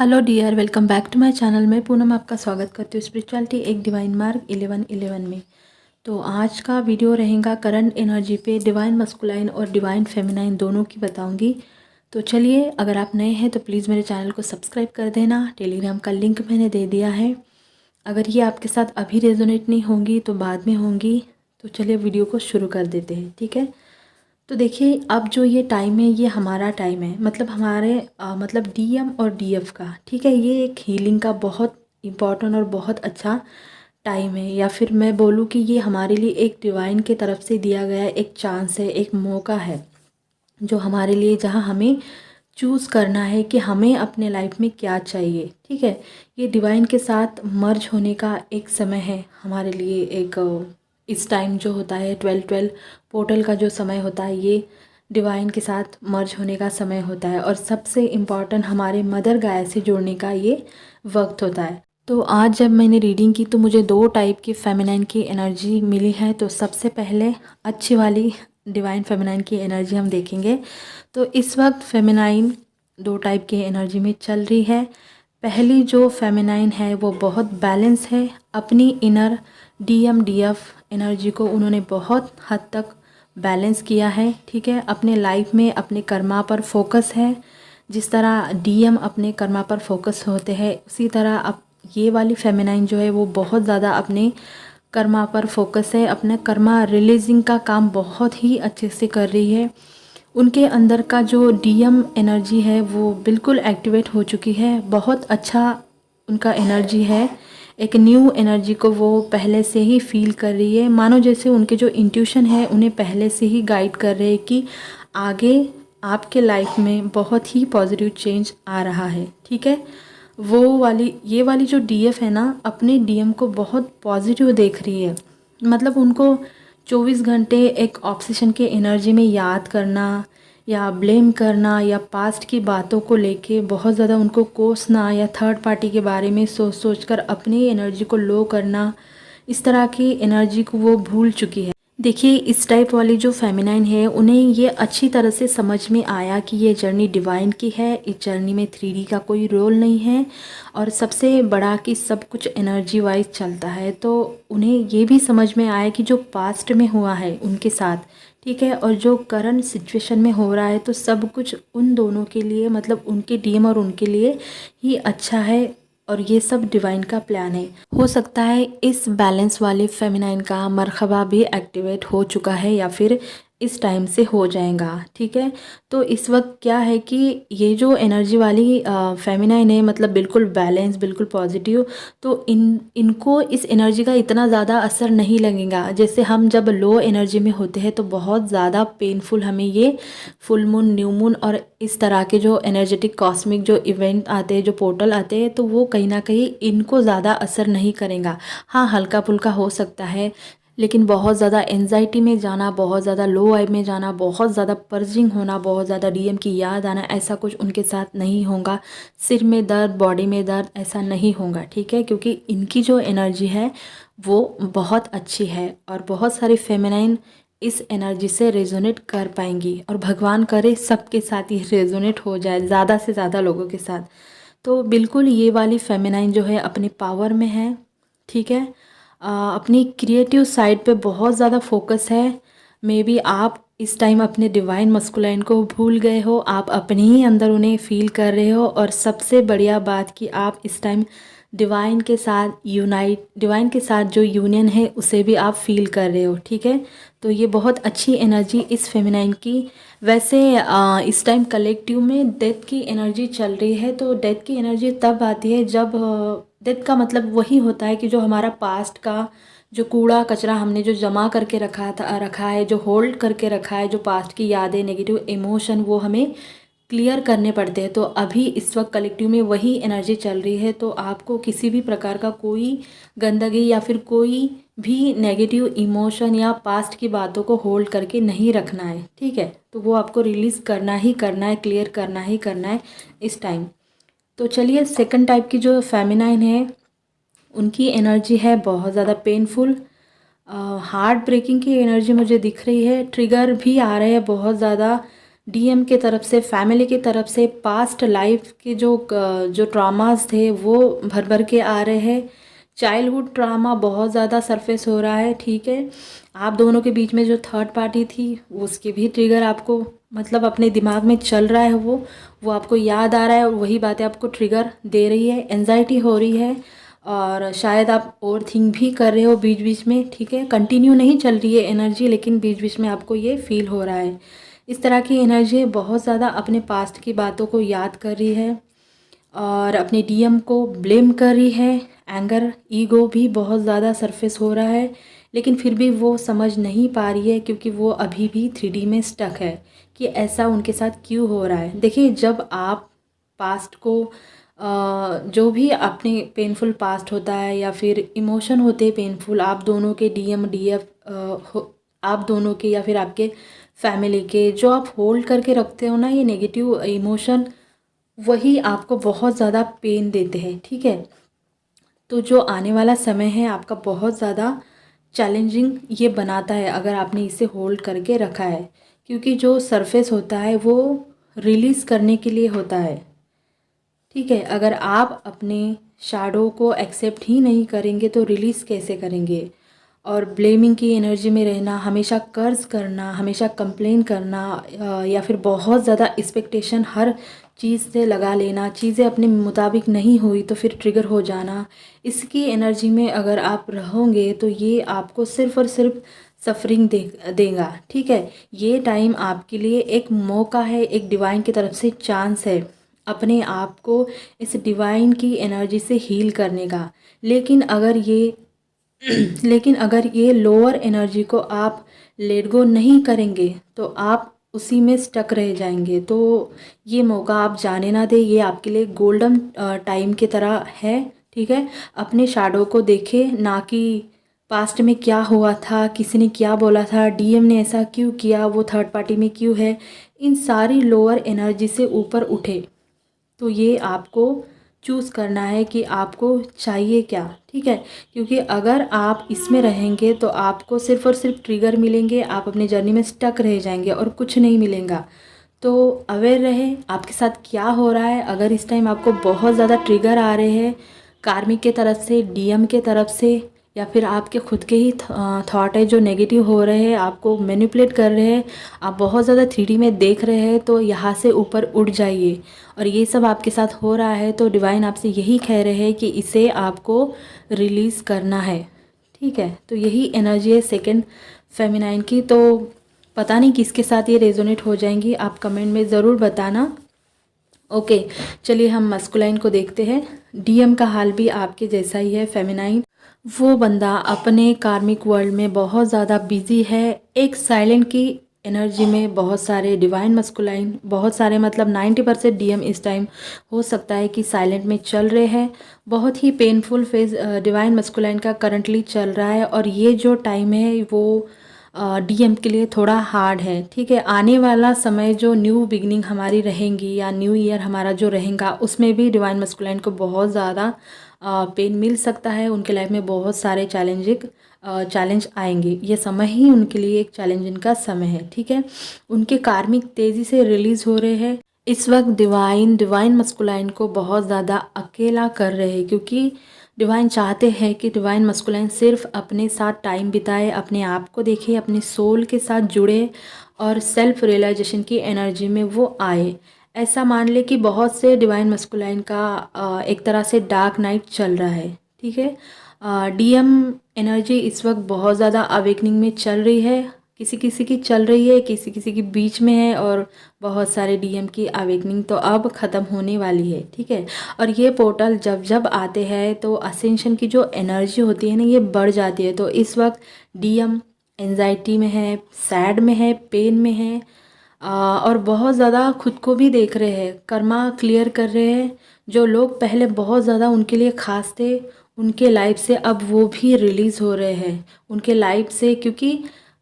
Hello dear, welcome back to my channel. मैं पूनम आपका स्वागत करती हूँ स्पिरिचुअलिटी एक डिवाइन मार्ग 1111 में। तो आज का वीडियो रहेगा करंट एनर्जी पे, डिवाइन मस्कुलाइन और डिवाइन फेमिनाइन दोनों की बताऊंगी। तो चलिए, अगर आप नए हैं तो प्लीज़ मेरे चैनल को सब्सक्राइब कर देना। टेलीग्राम का लिंक मैंने दे दिया है। अगर ये आपके साथ अभी रेजोनेट नहीं होंगी तो बाद में होंगी। तो चलिए वीडियो को शुरू कर देते हैं, ठीक है। तो देखिए, अब जो ये टाइम है ये हमारा टाइम है, मतलब हमारे मतलब डीएम और डीएफ का, ठीक है। ये एक हीलिंग का बहुत इम्पोर्टेंट और बहुत अच्छा टाइम है, या फिर मैं बोलूँ कि ये हमारे लिए एक डिवाइन की तरफ से दिया गया एक चांस है, एक मौका है जो हमारे लिए, जहाँ हमें चूज़ करना है कि हमें अपने लाइफ में क्या चाहिए, ठीक है। ये डिवाइन के साथ मर्ज होने का एक समय है हमारे लिए। एक इस टाइम जो होता है 12-12 पोर्टल का जो समय होता है, ये डिवाइन के साथ मर्ज होने का समय होता है। और सबसे इम्पॉर्टेंट हमारे मदर गाय से जुड़ने का ये वक्त होता है। तो आज जब मैंने रीडिंग की तो मुझे 2 टाइप की फेमिनाइन की एनर्जी मिली है। तो सबसे पहले अच्छी वाली डिवाइन फेमिनाइन की एनर्जी हम देखेंगे। तो इस वक्त फेमिनाइन 2 टाइप की एनर्जी में चल रही है। पहली जो फेमिनाइन है वो बहुत बैलेंस है। अपनी इनर डीएम डीएफ एनर्जी को उन्होंने बहुत हद तक बैलेंस किया है, ठीक है। अपने लाइफ में अपने कर्मा पर फोकस है। जिस तरह डीएम अपने कर्मा पर फोकस होते हैं, उसी तरह अब ये वाली फेमिनाइन जो है वो बहुत ज़्यादा अपने कर्मा पर फोकस है। अपने कर्मा रिलीजिंग का काम बहुत ही अच्छे से कर रही है। उनके अंदर का जो डीएम एनर्जी है वो बिल्कुल एक्टिवेट हो चुकी है। बहुत अच्छा उनका एनर्जी है। एक न्यू एनर्जी को वो पहले से ही फील कर रही है, मानो जैसे उनके जो इंट्यूशन है उन्हें पहले से ही गाइड कर रहे हैं कि आगे आपके लाइफ में बहुत ही पॉजिटिव चेंज आ रहा है, ठीक है। वो वाली ये वाली जो डीएफ है ना, अपने डीएम को बहुत पॉजिटिव देख रही है। मतलब उनको 24 घंटे एक ऑब्सेशन के एनर्जी में याद करना या ब्लेम करना या पास्ट की बातों को लेके बहुत ज़्यादा उनको कोसना या थर्ड पार्टी के बारे में सोच सोच कर अपनी एनर्जी को लो करना, इस तरह की एनर्जी को वो भूल चुकी है। देखिए, इस टाइप वाली जो फेमिनाइन है उन्हें ये अच्छी तरह से समझ में आया कि ये जर्नी डिवाइन की है। इस जर्नी में 3D का कोई रोल नहीं है, और सबसे बड़ा कि सब कुछ एनर्जी वाइज चलता है। तो उन्हें ये भी समझ में आया कि जो पास्ट में हुआ है उनके साथ, ठीक है, और जो करंट सिचुएशन में हो रहा है, तो सब कुछ उन दोनों के लिए, मतलब उनके डीएम और उनके लिए ही अच्छा है। और ये सब डिवाइन का प्लान है। हो सकता है इस बैलेंस वाले फेमिनाइन का मरहबा भी एक्टिवेट हो चुका है या फिर इस टाइम से हो जाएगा, ठीक है। तो इस वक्त क्या है कि ये जो एनर्जी वाली फेमिनाइन है, मतलब बिल्कुल बैलेंस, बिल्कुल पॉजिटिव। तो इनको इस एनर्जी का इतना ज़्यादा असर नहीं लगेगा। जैसे हम जब लो एनर्जी में होते हैं तो बहुत ज़्यादा पेनफुल हमें ये फुल मून, न्यू मून और इस तरह के जो एनर्जेटिक कॉस्मिक जो इवेंट आते हैं, जो पोर्टल आते हैं, तो वो कहीं ना कहीं इनको ज़्यादा असर नहीं करेगा। हाँ, हल्का फुल्का हो सकता है, लेकिन बहुत ज़्यादा एंजाइटी में जाना, बहुत ज़्यादा लो वाइब में जाना, बहुत ज़्यादा पर्जिंग होना, बहुत ज़्यादा डीएम की याद आना, ऐसा कुछ उनके साथ नहीं होगा। सिर में दर्द, बॉडी में दर्द, ऐसा नहीं होगा, ठीक है। क्योंकि इनकी जो एनर्जी है वो बहुत अच्छी है, और बहुत सारी फेमिनाइन इस एनर्जी से रेजोनेट कर पाएंगी। और भगवान करे सबके साथ ये रेजोनेट हो जाए, ज़्यादा से ज़्यादा लोगों के साथ। तो बिल्कुल ये वाली फेमिनाइन जो है अपने पावर में है, ठीक है। अपनी क्रिएटिव साइड पे बहुत ज़्यादा फोकस है। मे बी आप इस टाइम अपने डिवाइन मस्कुलाइन को भूल गए हो, आप अपने ही अंदर उन्हें फील कर रहे हो। और सबसे बढ़िया बात कि आप इस टाइम डिवाइन के साथ डिवाइन के साथ जो यूनियन है उसे भी आप फील कर रहे हो, ठीक है। तो ये बहुत अच्छी एनर्जी इस फेमिनाइन की। वैसे इस टाइम कलेक्टिव में डेथ की एनर्जी चल रही है। तो डेथ की एनर्जी तब आती है जब डेथ का मतलब वही होता है कि जो हमारा पास्ट का जो कूड़ा कचरा हमने जो जमा करके रखा है, जो होल्ड करके रखा है, जो पास्ट की यादें, नेगेटिव इमोशन, वो हमें क्लियर करने पड़ते हैं। तो अभी इस वक्त कलेक्टिव में वही एनर्जी चल रही है। तो आपको किसी भी प्रकार का कोई गंदगी या फिर कोई भी नेगेटिव इमोशन या पास्ट की बातों को होल्ड करके नहीं रखना है, ठीक है। तो वो आपको रिलीज़ करना ही करना है, क्लियर करना ही करना है इस टाइम। तो चलिए, सेकंड टाइप की जो फेमिनाइन है उनकी एनर्जी है बहुत ज़्यादा पेनफुल, हार्ट ब्रेकिंग की एनर्जी मुझे दिख रही है। ट्रिगर भी आ रहे हैं बहुत ज़्यादा, डीएम के तरफ से, फैमिली की तरफ से पास्ट लाइफ के जो ट्रॉमास थे वो भर भर के आ रहे हैं। चाइल्डहुड ट्रामा बहुत ज़्यादा सरफेस हो रहा है, ठीक है। आप दोनों के बीच में जो थर्ड पार्टी थी उसके भी ट्रिगर आपको मतलब अपने दिमाग में चल रहा है, वो आपको याद आ रहा है और वही बातें आपको ट्रिगर दे रही है, एंजाइटी हो रही है और शायद आप ओवर थिंक भी कर रहे हो बीच बीच में, ठीक है। कंटिन्यू नहीं चल रही है एनर्जी, लेकिन बीच बीच में आपको ये फील हो रहा है। इस तरह की एनर्जी बहुत ज़्यादा अपने पास्ट की बातों को याद कर रही है और अपने डीएम को ब्लेम कर रही है। एंगर, ईगो भी बहुत ज़्यादा सरफेस हो रहा है, लेकिन फिर भी वो समझ नहीं पा रही है क्योंकि वो अभी भी 3D में स्टक है कि ऐसा उनके साथ क्यों हो रहा है। देखिए, जब आप पास्ट को जो भी अपने पेनफुल पास्ट होता है या फिर इमोशन होते हैं पेनफुल, आप दोनों के डीएम डीएफ आप दोनों के या फिर आपके फैमिली के जो आप होल्ड करके रखते हो ना, ये नेगेटिव इमोशन वही आपको बहुत ज़्यादा पेन देते हैं, ठीक है। तो जो आने वाला समय है आपका बहुत ज़्यादा चैलेंजिंग ये बनाता है अगर आपने इसे होल्ड करके रखा है, क्योंकि जो सरफेस होता है वो रिलीज़ करने के लिए होता है, ठीक है। अगर आप अपने शैडो को एक्सेप्ट ही नहीं करेंगे तो रिलीज़ कैसे करेंगे। और ब्लेमिंग की एनर्जी में रहना, हमेशा कर्ज करना, हमेशा कंप्लेन करना या फिर बहुत ज़्यादा एक्सपेक्टेशन हर चीज़ से लगा लेना, चीज़ें अपने मुताबिक नहीं हुई तो फिर ट्रिगर हो जाना, इसकी एनर्जी में अगर आप रहोगे तो ये आपको सिर्फ़ और सिर्फ सफरिंग देगा, ठीक है। ये टाइम आपके लिए एक मौका है, एक डिवाइन की तरफ से चांस है अपने आप को इस डिवाइन की एनर्जी से हील करने का। लेकिन अगर ये लेकिन अगर ये लोअर एनर्जी को आप लेट गो नहीं करेंगे तो आप उसी में स्टक रह जाएंगे। तो ये मौका आप जाने ना दें, ये आपके लिए गोल्डन टाइम की तरह है, ठीक है। अपने शैडो को देखें, ना कि पास्ट में क्या हुआ था, किसी ने क्या बोला था, डीएम ने ऐसा क्यों किया, वो थर्ड पार्टी में क्यों है। इन सारी लोअर एनर्जी से ऊपर उठे तो ये आपको चूज़ करना है कि आपको चाहिए क्या, ठीक है। क्योंकि अगर आप इसमें रहेंगे तो आपको सिर्फ़ और सिर्फ ट्रिगर मिलेंगे, आप अपने जर्नी में स्टक रह जाएंगे और कुछ नहीं मिलेगा। तो अवेयर रहें आपके साथ क्या हो रहा है। अगर इस टाइम आपको बहुत ज़्यादा ट्रिगर आ रहे हैं कार्मिक के तरफ से, डीएम के तरफ से, या फिर आपके खुद के ही थॉट है जो नेगेटिव हो रहे हैं, आपको मैनिपुलेट कर रहे हैं, आप बहुत ज़्यादा 3D में देख रहे हैं, तो यहाँ से ऊपर उठ जाइए। और ये सब आपके साथ हो रहा है तो डिवाइन आपसे यही कह रहे हैं कि इसे आपको रिलीज़ करना है, ठीक है। तो यही एनर्जी है सेकंड फेमिनाइन की। तो पता नहीं किसके साथ ये रेजोनेट हो जाएंगी, आप कमेंट में ज़रूर बताना। ओके, चलिए हम मस्कुलाइन को देखते हैं। डीएम का हाल भी आपके जैसा ही है फेमिनाइन। वो बंदा अपने कार्मिक वर्ल्ड में बहुत ज़्यादा बिजी है, एक साइलेंट की एनर्जी में बहुत सारे डिवाइन मस्कुलाइन, बहुत सारे मतलब 90% डीएम इस टाइम हो सकता है कि साइलेंट में चल रहे हैं। बहुत ही पेनफुल फेज डिवाइन मस्कुलाइन का करंटली चल रहा है और ये जो टाइम है वो डीएम के लिए थोड़ा हार्ड है, ठीक है। आने वाला समय जो न्यू बिगनिंग हमारी रहेंगी या न्यू ईयर हमारा जो रहेगा उसमें भी डिवाइन मस्कुलाइन को बहुत ज़्यादा पेन मिल सकता है। उनके लाइफ में बहुत सारे चैलेंज आएंगे, ये समय ही उनके लिए एक चैलेंजिंग का समय है, ठीक है। उनके कार्मिक तेज़ी से रिलीज़ हो रहे हैं इस वक्त। डिवाइन मस्कुलाइन को बहुत ज़्यादा अकेला कर रहे हैं क्योंकि डिवाइन चाहते हैं कि डिवाइन मस्कुलाइन सिर्फ अपने साथ टाइम बिताए, अपने आप को देखे, अपने सोल के साथ जुड़े और सेल्फ रियलाइजेशन की एनर्जी में वो आए। ऐसा मान ले कि बहुत से डिवाइन मस्कुलाइन का एक तरह से डार्क नाइट चल रहा है, ठीक है। डीएम एनर्जी इस वक्त बहुत ज़्यादा अवेकनिंग में चल रही है, किसी किसी की चल रही है, किसी किसी की बीच में है और बहुत सारे डीएम की अवेकनिंग तो अब ख़त्म होने वाली है, ठीक है। और ये पोर्टल जब जब आते हैं तो असेंशन की जो एनर्जी होती है ना ये बढ़ जाती है। तो इस वक्त डीएम एंजाइटी में है, सैड में है, पेन में है और बहुत ज़्यादा खुद को भी देख रहे हैं, कर्मा क्लियर कर रहे हैं। जो लोग पहले बहुत ज़्यादा उनके लिए ख़ास थे उनके लाइफ से अब वो भी रिलीज़ हो रहे हैं उनके लाइफ से, क्योंकि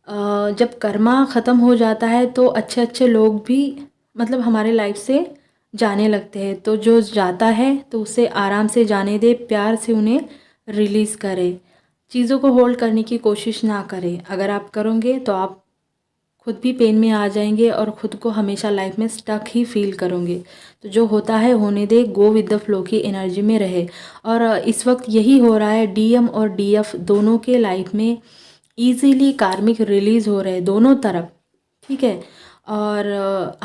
जब कर्मा ख़त्म हो जाता है तो अच्छे अच्छे लोग भी मतलब हमारे लाइफ से जाने लगते हैं। तो जो जाता है तो उसे आराम से जाने दे, प्यार से उन्हें रिलीज़ करे, चीज़ों को होल्ड करने की कोशिश ना करें। अगर आप करोगे तो आप खुद भी पेन में आ जाएंगे और ख़ुद को हमेशा लाइफ में स्टक ही फील करोगे। तो जो होता है होने दे, गो विद द फ्लो की एनर्जी में रहे। और इस वक्त यही हो रहा है, डीएम और डीएफ दोनों के लाइफ में ईजीली कार्मिक रिलीज़ हो रहे हैं दोनों तरफ, ठीक है। और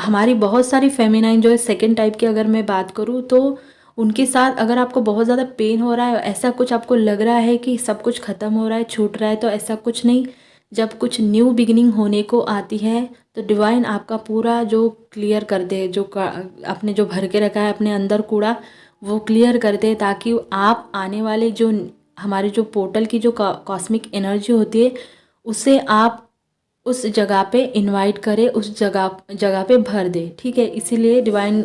हमारी बहुत सारी फेमिनाइन जो है सेकेंड टाइप की अगर मैं बात करूँ तो उनके साथ अगर आपको बहुत ज़्यादा पेन हो रहा है, ऐसा कुछ आपको लग रहा है कि सब कुछ ख़त्म हो रहा है, छूट रहा है, तो ऐसा कुछ नहीं। जब कुछ न्यू बिगिनिंग होने को आती है तो डिवाइन आपका पूरा जो क्लियर कर दे, जो आपने जो भर के रखा है अपने अंदर कूड़ा, वो क्लियर कर दे, ताकि आप आने वाले जो हमारे जो पोर्टल की जो कॉस्मिक एनर्जी होती है उसे आप उस जगह पे इनवाइट करें, उस जगह पे भर दे, ठीक है। इसीलिए डिवाइन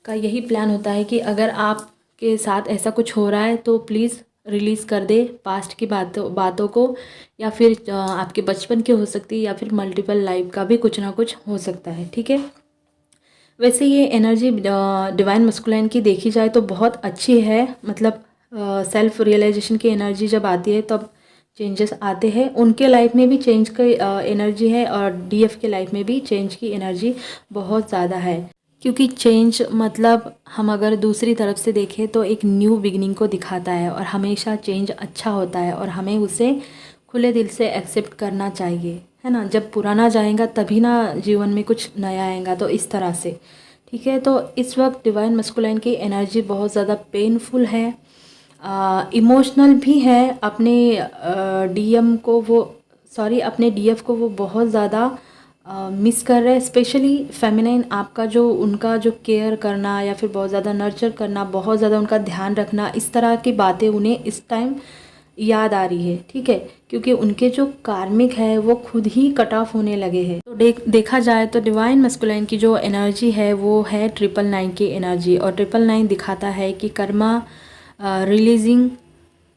का यही प्लान होता है कि अगर आपके साथ ऐसा कुछ हो रहा है तो प्लीज़ रिलीज़ कर दे पास्ट की बातों को, या फिर आपके बचपन की हो सकती है, या फिर मल्टीपल लाइफ का भी कुछ ना कुछ हो सकता है, ठीक है। वैसे ये एनर्जी डिवाइन मस्कुलाइन की देखी जाए तो बहुत अच्छी है, मतलब सेल्फ रियलाइजेशन की एनर्जी जब आती है तब चेंजेस आते हैं। उनके लाइफ में भी चेंज की एनर्जी है और डीएफ के लाइफ में भी चेंज की एनर्जी बहुत ज़्यादा है, क्योंकि चेंज मतलब हम अगर दूसरी तरफ से देखें तो एक न्यू बिगिनिंग को दिखाता है, और हमेशा चेंज अच्छा होता है और हमें उसे खुले दिल से एक्सेप्ट करना चाहिए, है ना। जब पुराना जाएगा तभी ना जीवन में कुछ नया आएगा, तो इस तरह से, ठीक है। तो इस वक्त डिवाइन मस्कुलाइन की एनर्जी बहुत ज़्यादा पेनफुल है, इमोशनल भी है। अपने डीएम को वो अपने डीएफ को वो बहुत ज़्यादा मिस कर रहे हैं। स्पेशली फेमिनाइन आपका जो उनका जो केयर करना या फिर बहुत ज़्यादा नर्चर करना, बहुत ज़्यादा उनका ध्यान रखना, इस तरह की बातें उन्हें इस टाइम याद आ रही है, ठीक है, क्योंकि उनके जो कार्मिक है वो खुद ही कट ऑफ होने लगे हैं। तो देखा जाए तो डिवाइन मस्कुलाइन की जो एनर्जी है वो है 999 की एनर्जी, और 999 दिखाता है कि कर्मा रिलीजिंग,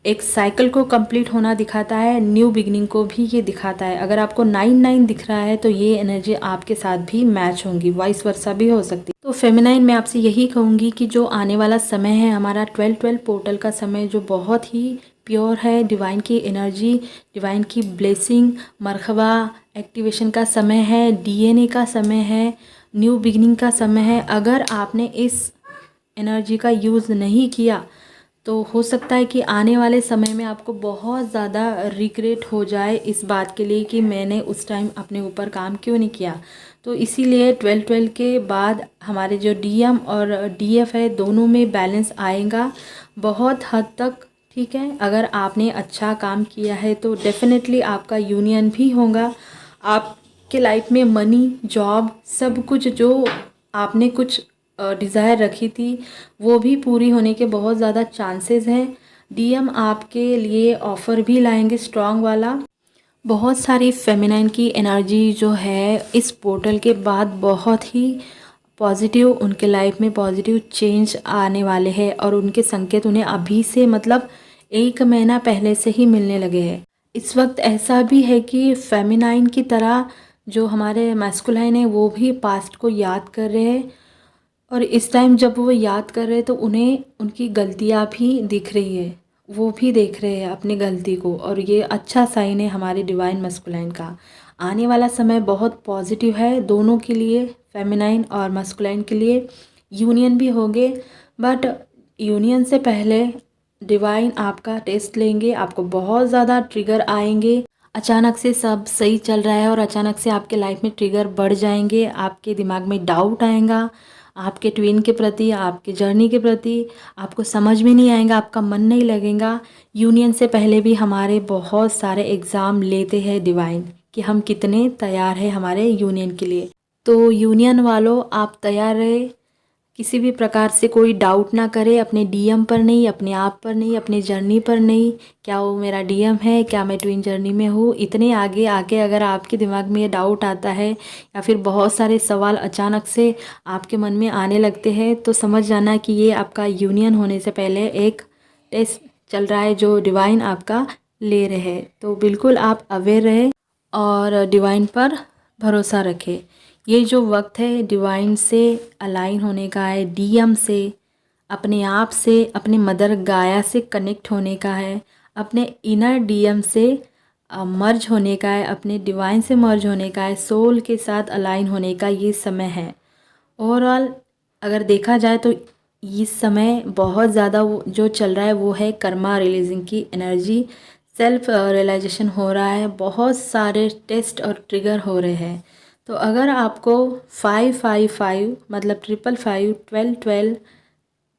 एक साइकिल को कंप्लीट होना दिखाता है, न्यू बिगिनिंग को भी ये दिखाता है। अगर आपको 99 दिख रहा है तो ये एनर्जी आपके साथ भी मैच होंगी, वाइस वर्सा भी हो सकती है। तो फेमिनाइन मैं आपसे यही कहूँगी कि जो आने वाला समय है हमारा 12-12 पोर्टल का समय, जो बहुत ही प्योर है, डिवाइन की एनर्जी, डिवाइन की ब्लेसिंग, मरहबा एक्टिवेशन का समय है, डीएनए का समय है, न्यू बिगिनिंग का समय है। अगर आपने इस एनर्जी का यूज़ नहीं किया तो हो सकता है कि आने वाले समय में आपको बहुत ज़्यादा रिग्रेट हो जाए इस बात के लिए कि मैंने उस टाइम अपने ऊपर काम क्यों नहीं किया। तो इसीलिए 12-12 के बाद हमारे जो डीएम और डीएफ है दोनों में बैलेंस आएगा बहुत हद तक, ठीक है। अगर आपने अच्छा काम किया है तो डेफिनेटली आपका यूनियन भी होगा, आपके लाइफ में मनी, जॉब, सब कुछ जो आपने कुछ डिज़ायर रखी थी वो भी पूरी होने के बहुत ज़्यादा चांसेस हैं। डीएम आपके लिए ऑफ़र भी लाएंगे स्ट्रॉन्ग वाला। बहुत सारी फेमिनाइन की एनर्जी जो है इस पोर्टल के बाद बहुत ही पॉजिटिव, उनके लाइफ में पॉजिटिव चेंज आने वाले हैं, और उनके संकेत उन्हें अभी से मतलब 1 महीना पहले से ही मिलने लगे हैं। इस वक्त ऐसा भी है कि फेमिनाइन की तरह जो हमारे मैस्कुलाइन है वो भी पास्ट को याद कर रहे हैं, और इस टाइम जब वो याद कर रहे हैं तो उन्हें उनकी गलतियाँ भी दिख रही है, वो भी देख रहे हैं अपनी गलती को, और ये अच्छा साइन है हमारे डिवाइन मस्कुलाइन का। आने वाला समय बहुत पॉजिटिव है दोनों के लिए, फेमिनाइन और मस्कुलाइन के लिए। यूनियन भी होंगे, बट यूनियन से पहले डिवाइन आपका टेस्ट लेंगे, आपको बहुत ज़्यादा ट्रिगर आएंगे। अचानक से सब सही चल रहा है और अचानक से आपके लाइफ में ट्रिगर बढ़ जाएंगे, आपके दिमाग में डाउट आएगा आपके ट्विन के प्रति, आपके जर्नी के प्रति, आपको समझ में नहीं आएगा, आपका मन नहीं लगेगा। यूनियन से पहले भी हमारे बहुत सारे एग्ज़ाम लेते हैं डिवाइन कि हम कितने तैयार हैं हमारे यूनियन के लिए। तो यूनियन वालों आप तैयार रहे, किसी भी प्रकार से कोई डाउट ना करे, अपने डीएम पर नहीं, अपने आप पर नहीं, अपनी जर्नी पर नहीं, क्या वो मेरा डीएम है, क्या मैं ट्विन जर्नी में हूँ। इतने आगे आके अगर आपके दिमाग में ये डाउट आता है या फिर बहुत सारे सवाल अचानक से आपके मन में आने लगते हैं तो समझ जाना कि ये आपका यूनियन होने से पहले एक टेस्ट चल रहा है जो डिवाइन आपका ले रहे हैं। तो बिल्कुल आप अवेयर रहे और डिवाइन पर भरोसा रखें। ये जो वक्त है डिवाइन से अलाइन होने का है, डीएम से, अपने आप से, अपने मदर गाया से कनेक्ट होने का है, अपने इनर डीएम से मर्ज होने का है, अपने डिवाइन से मर्ज होने का है, सोल के साथ अलाइन होने का ये समय है। ओवरऑल अगर देखा जाए तो इस समय बहुत ज़्यादा जो चल रहा है वो है कर्मा रिलीजिंग की एनर्जी। सेल्फ रियलाइजेशन हो रहा है, बहुत सारे टेस्ट और ट्रिगर हो रहे हैं। तो अगर आपको 555 मतलब 555, 12 12,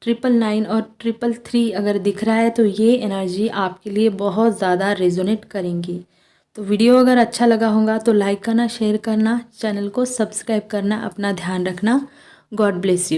999 और 333 अगर दिख रहा है तो ये एनर्जी आपके लिए बहुत ज़्यादा रेजोनेट करेंगी। तो वीडियो अगर अच्छा लगा होगा तो लाइक करना, शेयर करना, चैनल को सब्सक्राइब करना, अपना ध्यान रखना। God bless you.